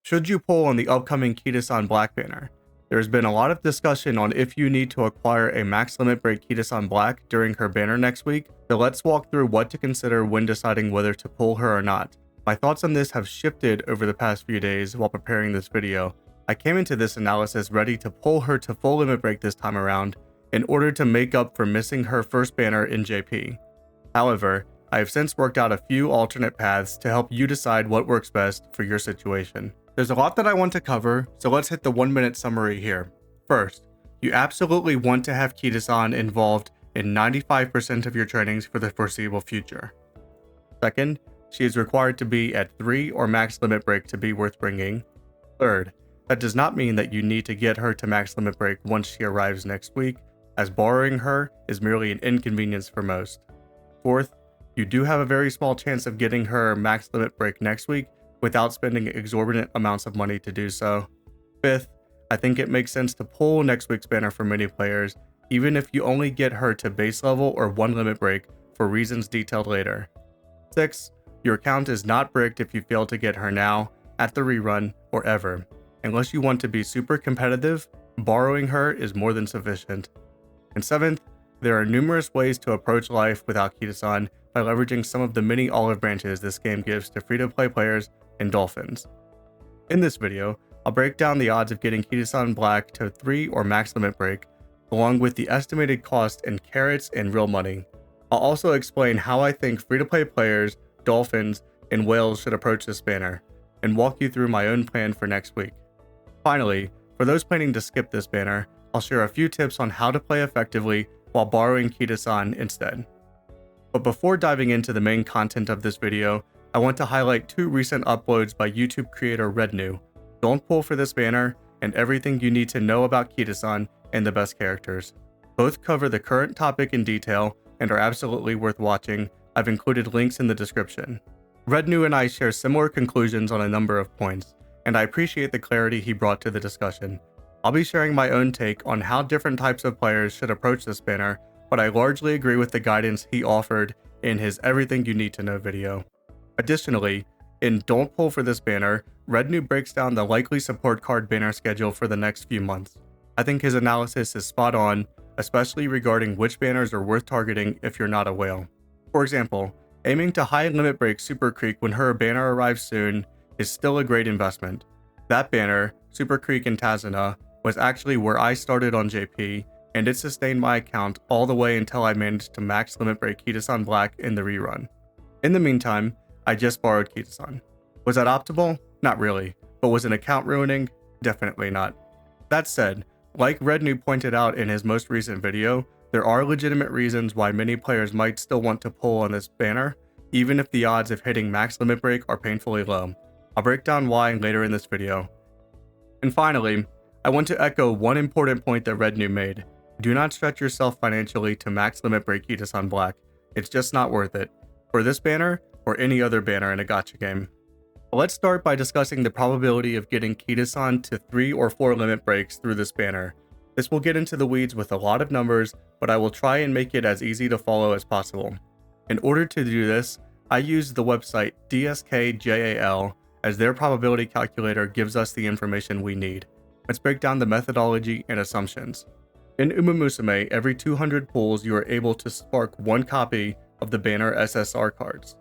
Should you pull on the upcoming Kitasan Black banner? There has been a lot of discussion on if you need to acquire a max limit break Kitasan Black during her banner next week, so let's walk through what to consider when deciding whether to pull her or not. My thoughts on this have shifted over the past few days while preparing this video. I came into this analysis ready to pull her to full limit break this time around in order to make up for missing her first banner in JP. However, I have since worked out a few alternate paths to help you decide what works best for your situation. There's a lot that I want to cover, so let's hit the 1-minute summary here. First, you absolutely want to have Kitasan involved in 95% of your trainings for the foreseeable future. Second, she is required to be at 3 or max limit break to be worth bringing. Third, that does not mean that you need to get her to max limit break once she arrives next week, as borrowing her is merely an inconvenience for most. Fourth, you do have a very small chance of getting her max limit break next week without spending exorbitant amounts of money to do so. Fifth, I think it makes sense to pull next week's banner for many players, even if you only get her to base level or 1 limit break for reasons detailed later. Sixth, your account is not bricked if you fail to get her now, at the rerun, or ever. Unless you want to be super competitive, borrowing her is more than sufficient. And seventh, there are numerous ways to approach life without Kitasan by leveraging some of the many olive branches this game gives to free-to-play players and Dolphins. In this video, I'll break down the odds of getting Kitasan Black to 3 or max limit break, along with the estimated cost in carats and real money. I'll also explain how I think free-to-play players, Dolphins, and whales should approach this banner, and walk you through my own plan for next week. Finally, for those planning to skip this banner, I'll share a few tips on how to play effectively while borrowing Kitasan instead. But before diving into the main content of this video, I want to highlight 2 recent uploads by YouTube creator Rednu, Don't Pull for This Banner, and Everything You Need to Know About Kitasan and the Best Characters. Both cover the current topic in detail and are absolutely worth watching. I've included links in the description. Rednu and I share similar conclusions on a number of points, and I appreciate the clarity he brought to the discussion. I'll be sharing my own take on how different types of players should approach this banner, but I largely agree with the guidance he offered in his Everything You Need to Know video. Additionally, in Don't Pull for This Banner, Rednu breaks down the likely support card banner schedule for the next few months. I think his analysis is spot on, especially regarding which banners are worth targeting if you're not a whale. For example, aiming to high limit break Super Creek when her banner arrives soon is still a great investment. That banner, Super Creek in Tazuna, was actually where I started on JP, and it sustained my account all the way until I managed to max limit break Kitasan Black in the rerun. In the meantime, I just borrowed Kitasan. Was that optimal? Not really. But was an account ruining? Definitely not. That said, like Rednu pointed out in his most recent video, there are legitimate reasons why many players might still want to pull on this banner, even if the odds of hitting max limit break are painfully low. I'll break down why later in this video. And finally, I want to echo one important point that Rednu made. Do not stretch yourself financially to max limit break Kitasan Black. It's just not worth it, for this banner or any other banner in a gacha game. Let's start by discussing the probability of getting Kitasan to 3 or 4 limit breaks through this banner. This will get into the weeds with a lot of numbers, but I will try and make it as easy to follow as possible. In order to do this, I use the website DSKJAL, as their probability calculator gives us the information we need. Let's break down the methodology and assumptions. In Uma Musume, every 200 pulls you are able to spark 1 copy of the banner SSR cards.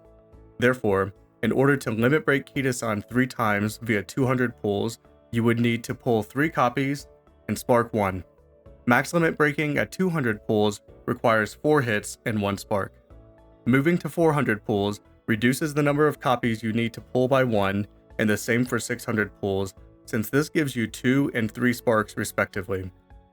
Therefore, in order to limit break Kitasan 3 times via 200 pulls, you would need to pull 3 copies and spark 1. Max limit breaking at 200 pulls requires 4 hits and 1 spark. Moving to 400 pulls reduces the number of copies you need to pull by 1, and the same for 600 pulls, since this gives you 2 and 3 sparks respectively.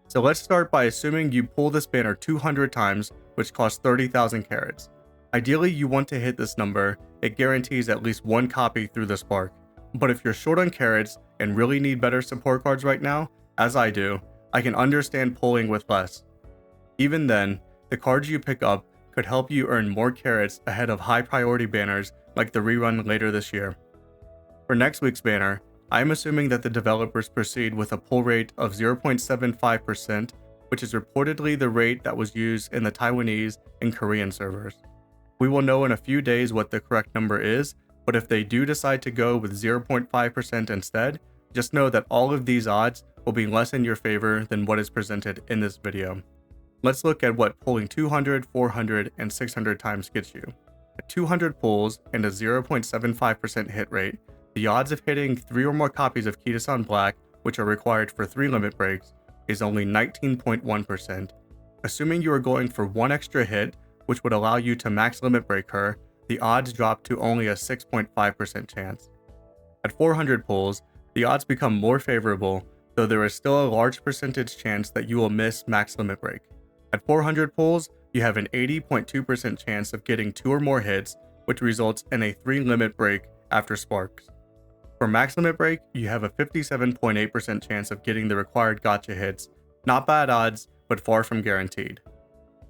So let's start by assuming you pull this banner 200 times, which costs 30,000 carats. Ideally, you want to hit this number. It guarantees at least 1 copy through the spark. But if you're short on carats and really need better support cards right now, as I do, I can understand pulling with less. Even then, the cards you pick up could help you earn more carats ahead of high priority banners like the rerun later this year. For next week's banner, I am assuming that the developers proceed with a pull rate of 0.75%, which is reportedly the rate that was used in the Taiwanese and Korean servers. We will know in a few days what the correct number is, but if they do decide to go with 0.5% instead, just know that all of these odds will be less in your favor than what is presented in this video. Let's look at what pulling 200, 400, and 600 times gets you. At 200 pulls and a 0.75% hit rate, the odds of hitting 3 or more copies of Kitasan Black, which are required for 3 limit breaks, is only 19.1%. Assuming you are going for 1 extra hit, which would allow you to max limit break her, the odds drop to only a 6.5% chance. At 400 pulls, the odds become more favorable, though there is still a large percentage chance that you will miss max limit break. At 400 pulls, you have an 80.2% chance of getting 2 or more hits, which results in a 3 limit break after sparks. For max limit break, you have a 57.8% chance of getting the required gotcha hits. Not bad odds, but far from guaranteed.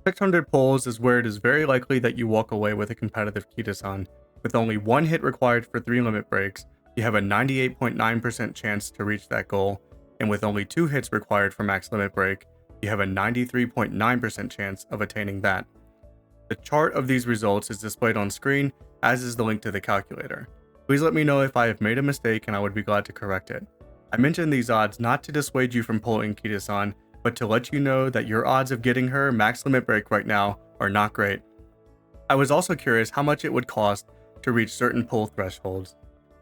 600 pulls is where it is very likely that you walk away with a competitive Kitasan. With only 1 hit required for 3 limit breaks, you have a 98.9% chance to reach that goal, and with only 2 hits required for max limit break, you have a 93.9% chance of attaining that. The chart of these results is displayed on screen, as is the link to the calculator. Please let me know if I have made a mistake and I would be glad to correct it. I mentioned these odds not to dissuade you from pulling Kitasan, but to let you know that your odds of getting her max limit break right now are not great. I was also curious how much it would cost to reach certain pull thresholds.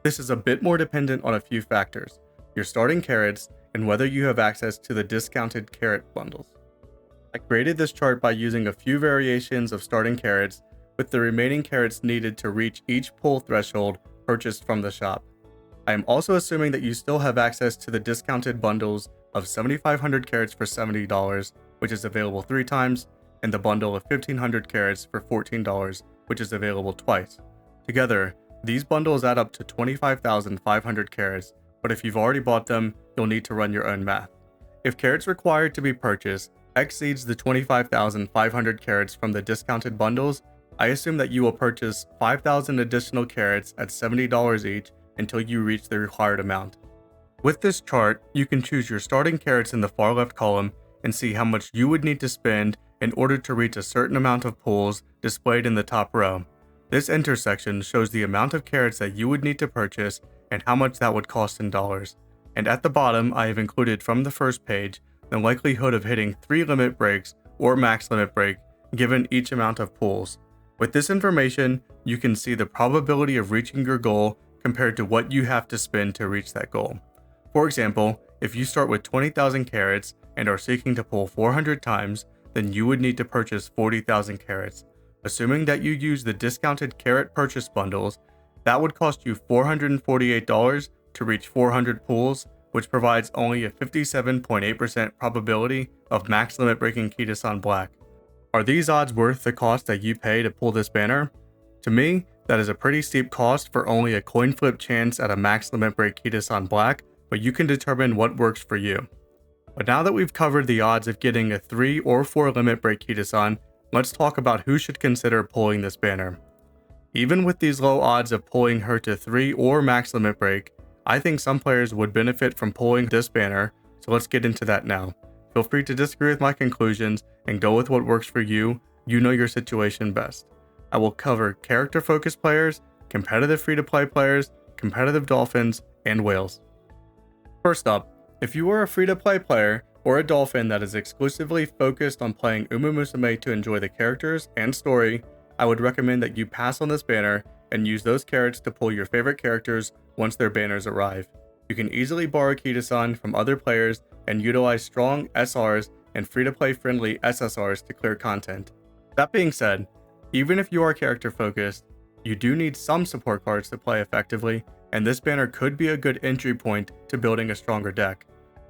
This is a bit more dependent on a few factors: your starting carats and whether you have access to the discounted carat bundles. I created this chart by using a few variations of starting carats, with the remaining carats needed to reach each pull threshold purchased from the shop. I am also assuming that you still have access to the discounted bundles of 7,500 carats for $70, which is available 3 times, and the bundle of 1,500 carats for $14, which is available twice. Together, these bundles add up to 25,500 carats, but if you've already bought them, you'll need to run your own math. If carats required to be purchased exceeds the 25,500 carats from the discounted bundles, I assume that you will purchase 5,000 additional carats at $70 each until you reach the required amount. With this chart, you can choose your starting carats in the far left column and see how much you would need to spend in order to reach a certain amount of pulls displayed in the top row. This intersection shows the amount of carats that you would need to purchase and how much that would cost in dollars. And at the bottom, I have included from the first page the likelihood of hitting 3 limit breaks or max limit break given each amount of pulls. With this information, you can see the probability of reaching your goal compared to what you have to spend to reach that goal. For example, if you start with 20,000 carats and are seeking to pull 400 times, then you would need to purchase 40,000 carats. Assuming that you use the discounted carat purchase bundles, that would cost you $448 to reach 400 pulls, which provides only a 57.8% probability of max limit breaking Kitasan Black. Are these odds worth the cost that you pay to pull this banner? To me, that is a pretty steep cost for only a coin flip chance at a max limit break Kitasan Black, but you can determine what works for you. But now that we've covered the odds of getting a 3 or 4 limit break Kitasan, let's talk about who should consider pulling this banner. Even with these low odds of pulling her to 3 or max limit break, I think some players would benefit from pulling this banner, so let's get into that now. Feel free to disagree with my conclusions and go with what works for you. You know your situation best. I will cover character-focused players, competitive free-to-play players, competitive dolphins, and whales. First up, if you are a free-to-play player or a dolphin that is exclusively focused on playing Uma Musume to enjoy the characters and story, I would recommend that you pass on this banner and use those carats to pull your favorite characters once their banners arrive. You can easily borrow Kitasan from other players and utilize strong SRs and free-to-play friendly SSRs to clear content. That being said, even if you are character focused, you do need some support cards to play effectively, and this banner could be a good entry point to building a stronger deck.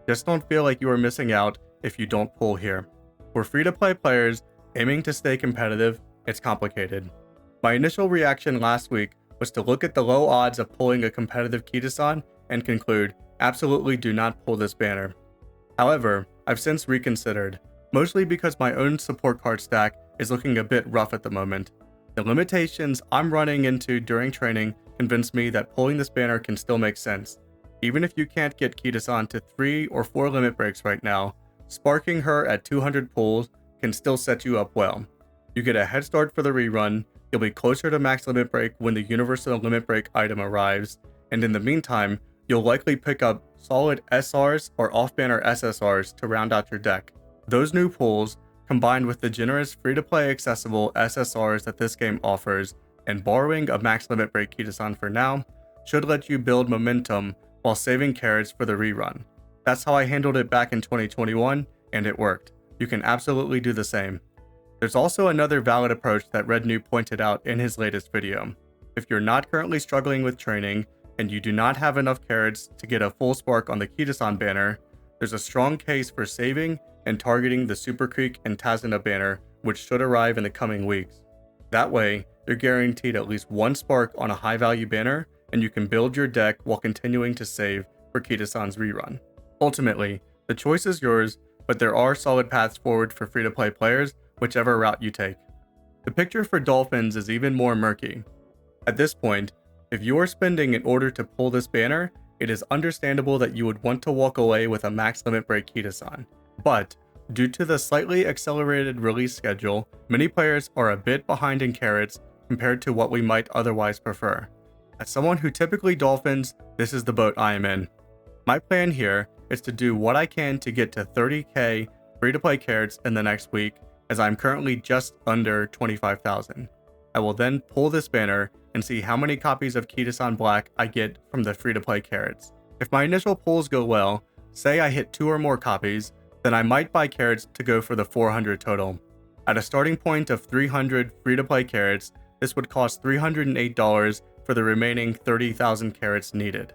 Just don't feel like you are missing out if you don't pull here. For free-to-play players aiming to stay competitive, it's complicated. My initial reaction last week was to look at the low odds of pulling a competitive Kitasan and conclude, absolutely do not pull this banner. However, I've since reconsidered, mostly because my own support card stack is looking a bit rough at the moment. The limitations I'm running into during training convinced me that pulling this banner can still make sense. Even if you can't get Kitasan to 3 or 4 limit breaks right now, sparking her at 200 pulls can still set you up well. You get a head start for the rerun, You'll be closer to max limit break when the universal limit break item arrives, and in the meantime, you'll likely pick up solid SRs or off-banner SSRs to round out your deck. Those new pulls, combined with the generous free-to-play accessible SSRs that this game offers, and borrowing a max limit break Kitasan for now, should let you build momentum while saving carats for the rerun. That's how I handled it back in 2021, and it worked. You can absolutely do the same. There's also another valid approach that Rednu pointed out in his latest video. If you're not currently struggling with training, and you do not have enough carats to get a full spark on the Kitasan banner, there's a strong case for saving and targeting the Super Creek and Tazuna banner, which should arrive in the coming weeks. That way, you're guaranteed at least one spark on a high value banner, and you can build your deck while continuing to save for Kitasan's rerun. Ultimately, the choice is yours, but there are solid paths forward for free-to-play players, whichever route you take. The picture for Dolphins is even more murky. At this point, if you are spending in order to pull this banner, it is understandable that you would want to walk away with a max limit break Kitasan. But, due to the slightly accelerated release schedule, many players are a bit behind in carats compared to what we might otherwise prefer. As someone who typically dolphins, this is the boat I am in. My plan here is to do what I can to get to 30k free-to-play carats in the next week, as I'm currently just under 25,000. I will then pull this banner and see how many copies of Kitasan Black I get from the free-to-play carats. If my initial pulls go well, say I hit 2 or more copies, then I might buy carats to go for the 400 total. At a starting point of 300 free-to-play carats, this would cost $308 for the remaining 30,000 carats needed.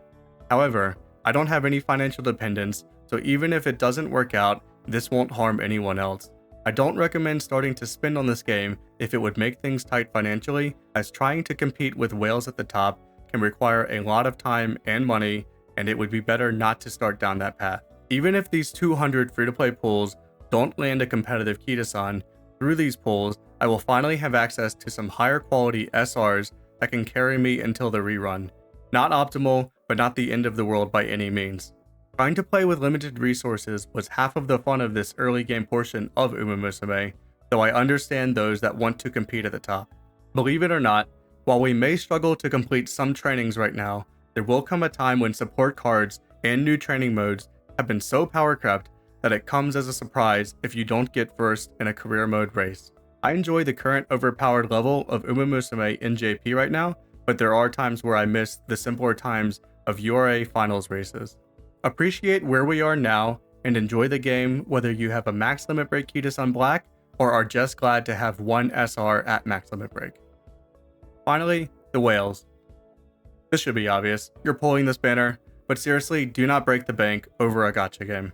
However, I don't have any financial dependence, so even if it doesn't work out, this won't harm anyone else. I don't recommend starting to spend on this game if it would make things tight financially, as trying to compete with whales at the top can require a lot of time and money, and it would be better not to start down that path. Even if these 200 free-to-play pulls don't land a competitive Kitasan, through these pulls, I will finally have access to some higher quality SRs that can carry me until the rerun. Not optimal, but not the end of the world by any means. Trying to play with limited resources was half of the fun of this early game portion of Uma Musume, though I understand those that want to compete at the top. Believe it or not, while we may struggle to complete some trainings right now, there will come a time when support cards and new training modes have been so power crept that it comes as a surprise if you don't get first in a career mode race. I enjoy the current overpowered level of Uma Musume in JP right now, but there are times where I miss the simpler times of URA finals races. Appreciate where we are now and enjoy the game whether you have a max limit break Kitasan Black or are just glad to have one SR at max limit break. Finally, the whales. This should be obvious, you're pulling this banner, but seriously, do not break the bank over a gacha game.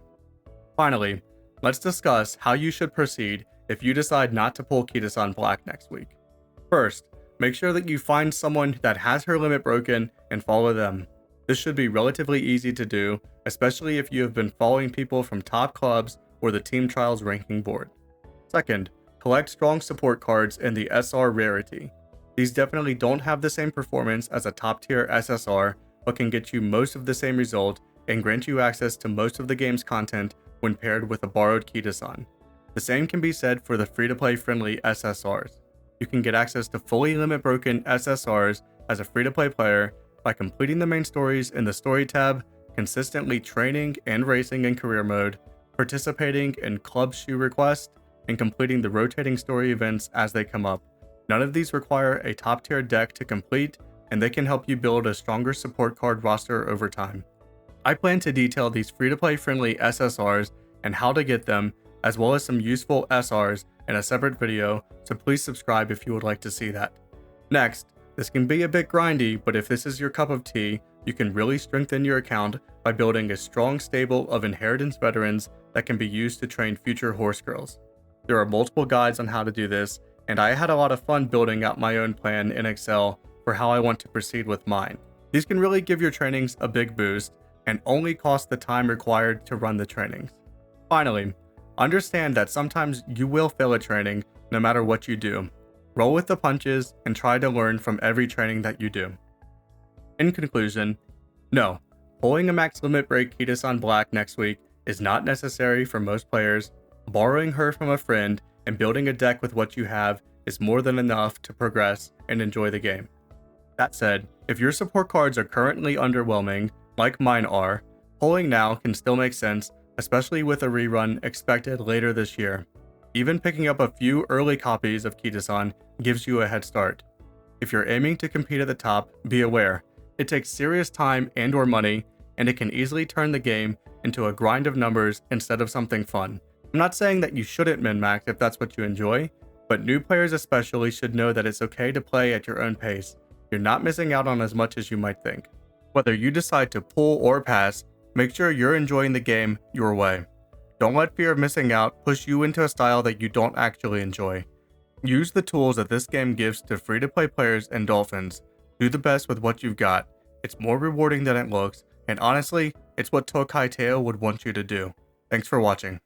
Finally, let's discuss how you should proceed if you decide not to pull Kitasan Black next week. First, make sure that you find someone that has her limit broken and follow them. This should be relatively easy to do, especially if you have been following people from top clubs or the Team Trials ranking board. Second, collect strong support cards in the SR rarity. These definitely don't have the same performance as a top tier SSR, but can get you most of the same result and grant you access to most of the game's content when paired with a borrowed Kitasan. The same can be said for the free-to-play friendly SSRs. You can get access to fully limit broken SSRs as a free-to-play player by completing the main stories in the story tab, consistently training and racing in career mode, participating in club shoe requests, and completing the rotating story events as they come up. None of these require a top tier deck to complete, and they can help you build a stronger support card roster over time. I plan to detail these free-to-play friendly SSRs and how to get them, as well as some useful SRs in a separate video, so please subscribe if you would like to see that. Next, this can be a bit grindy, but if this is your cup of tea, you can really strengthen your account by building a strong stable of inheritance veterans that can be used to train future horse girls. There are multiple guides on how to do this, and I had a lot of fun building out my own plan in Excel for how I want to proceed with mine. These can really give your trainings a big boost and only cost the time required to run the trainings. Finally, understand that sometimes you will fail at training no matter what you do. Roll with the punches and try to learn from every training that you do. In conclusion, no, pulling a max limit break Kitasan Black next week is not necessary for most players. Borrowing her from a friend and building a deck with what you have is more than enough to progress and enjoy the game. That said, if your support cards are currently underwhelming, like mine are, pulling now can still make sense, especially with a rerun expected later this year. Even picking up a few early copies of Kitasan gives you a head start. If you're aiming to compete at the top, be aware, it takes serious time and/or money, and it can easily turn the game into a grind of numbers instead of something fun. I'm not saying that you shouldn't min-max if that's what you enjoy, but new players especially should know that it's okay to play at your own pace. You're not missing out on as much as you might think. Whether you decide to pull or pass, make sure you're enjoying the game your way. Don't let fear of missing out push you into a style that you don't actually enjoy. Use the tools that this game gives to free-to-play players and Dolphins. Do the best with what you've got. It's more rewarding than it looks, and honestly, it's what Tokai Teo would want you to do. Thanks for watching.